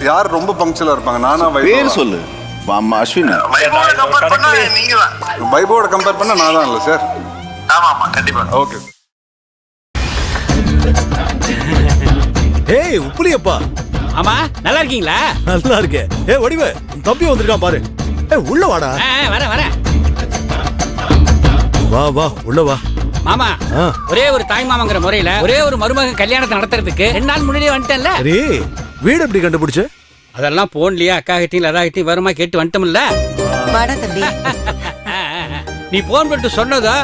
யார் ரொம்ப பங்க்சுவலா இருப்பாங்க? நானா பேர் வைபவா? சொல்லு. அம்மா அஸ்வின். வைபவோட கம்பேர் பண்ணா நான் தான் இல்ல சார். ஆமா கண்டிப்பா. ஓகே. ஏய் உப்புலியப்பா. ஆமா நல்லா இருக்கீங்களா? நல்லா இருக்கேன். ஏய் வடிவே தம்பி வந்திருக்கான் பாரு. ஏய் உள்ள வாடா. வரேன். வா வா உள்ள வா. மாமா ஒரே ஒரு தாய் மாமாங்கிற முறையில ஒரே ஒரு மருமகன் கல்யாணத்தை நடத்துறதுக்கு 2 நாள் முன்னாடியே வந்துட்டேன்ல. சரி வீடு எப்படி கண்டுபிடிச்ச? அதெல்லாம் போன்லயே அக்கா கிட்டயும் லதா கிட்டயும் வருமா கேட்டு வந்துட்டோம்ல. வாடா தம்பி. நீ போன் பண்ணிட்டு சொன்னதோ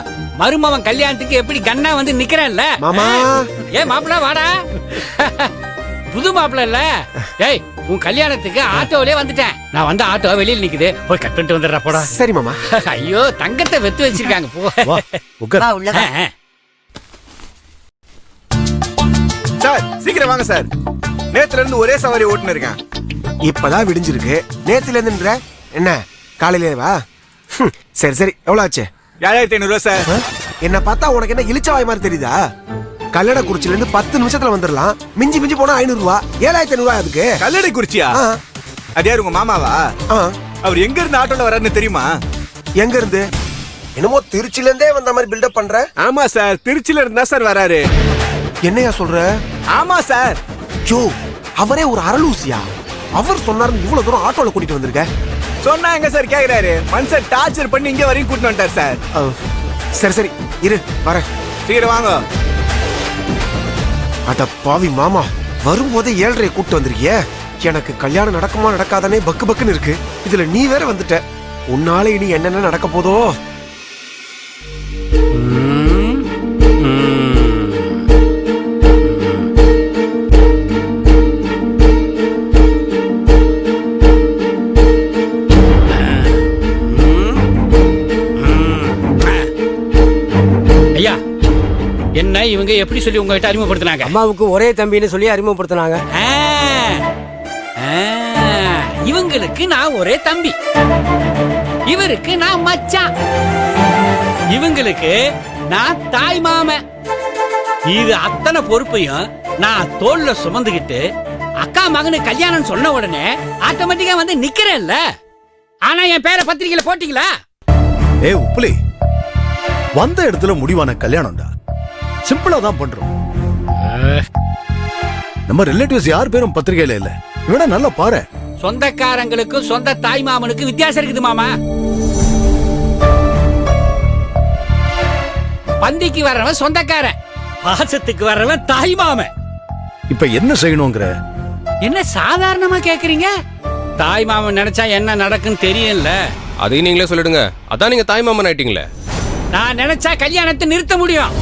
மருமகன் கல்யாணத்துக்கு எப்படி கண்ணா வந்து நிக்கிறேன்ல மாமா. ஏ மாப்பிள்ள வாடா. புது மாப்பிள்ள இல்ல. ஏய் உன் கல்யாணத்துக்கு ஆட்டோவிலே வந்துட்டேன். நான் வந்து ஆட்டோ வெளியில நிக்குது, போய் கட் பண்ணிட்டு வந்துடுறா போடா. சரி மாமா. ஐயோ தங்கத்தை வெத்து வச்சிருக்காங்க போ. வா உட்கார். வா உள்ள வா. சார் சீக்கிரம் வாங்க சார். நேத்துல இருந்து ஒரே சவாரி ஓட்டுன்னு இருக்கேன். இப்பதான் விடிஞ்சிருக்கு. நேத்துல இருந்துன்ற என்ன காலையிலே வா. சரி சரி எவ்வளவு ஆச்சு? 7500 சார். என்ன பார்த்தா உனக்கு என்ன இழிச்சவாய் மாதிரி தெரியுதா? கல்லடக்குறிச்சில இருந்து 10 நிமிஷத்துல வந்துடலாம். மிஞ்சி மிஞ்சி போனா 500 ரூபாய். 7500 அதுக்கு. கல்லடை குறிச்சியா? அது யாரு உங்க மாமாவா? அவர் எங்க இருந்து ஆட்டோல வர்றாருன்னு தெரியுமா? எங்க இருந்து? என்னமோ திருச்சில இருந்தே வந்த மாதிரி பில்டப் பண்ற. ஆமா சார், திருச்சில இருந்தா சார் வராரு. என்னையா சொல்ற? ஆமா சார். ஜோ அவரே ஒரு அரலூசியா? அவர் சொன்னாரு இவ்வளவு தூரம் ஆட்டோல கூட்டிட்டு வந்திருக்க. சொன்னா எங்க சார் கேக்குறாரு? மனுஷன் டார்ச்சர் பண்ணி இங்க வரைக்கும் கூட்டிட்டு வந்துட்டார் சார். சரி சரி இரு வரேன். சீக்கிரம் வாங்க. அட பாவி மாமா, வரும்போதே 7:30 கூட்டு வந்திருக்கிய. எனக்கு கல்யாணம் நடக்குமா நடக்காதானே பக்கு பக்குன்னு இருக்கு. இதுல நீ வேற வந்துட்ட. உன்னால இனி என்னென்ன நடக்க போதோ. ஐயா என்ன இவங்க எப்படி சொல்லி உங்ககிட்ட அறிமுகப்படுத்தினாங்க? அம்மாவுக்கு ஒரே தம்பின்னு சொல்லி அறிமுகப்படுத்தினாங்க. இவங்களுக்கு நான் ஒரே தம்பி, இவருக்கு நான் மச்சான், இவங்களுக்கு நான் தாய் மாமன். இது அத்தனை பொறுப்பையும் நான் தோல்ல சுமந்துகிட்டு அக்கா மகனு கல்யாணம் சொன்ன உடனே ஆட்டோமேட்டிக்கா வந்து நிக்கிறேன்ல. ஆனா என் பேரை பத்திரிகையில போட்டீங்களா? ஏய் உப்புலி, வந்த இடத்துல முடிவான கல்யாணம்டா. சிம்பிளா தான் பண்றோம். நம்ம ரிலேட்டிவ்ஸ் யார் பேரும் பத்திரிகையில இல்ல. இவட நல்லா பாரு. சொந்தக்காரங்களுக்கு சொந்த தாய் மாமனுக்கு வித்தியாசம் இருக்குது மாமா. பந்திக்கு வர்றவன் சொந்தக்காரன், பாசத்துக்கு வர்றவன் தாய் மாமன். இப்ப என்ன செய்யணும்ங்கற? என்ன சாதாரணமா கேக்குறீங்க? தாய் மாமன் நினைச்சா என்ன நடக்குன்னு தெரியும்ல. அதையும் நீங்களே சொல்லிடுங்க. அதான் நீங்க தாய் மாமன் ஆயிட்டீங்களே. நான் நினைச்சா கல்யாணத்தை நிறுத்த முடியும்.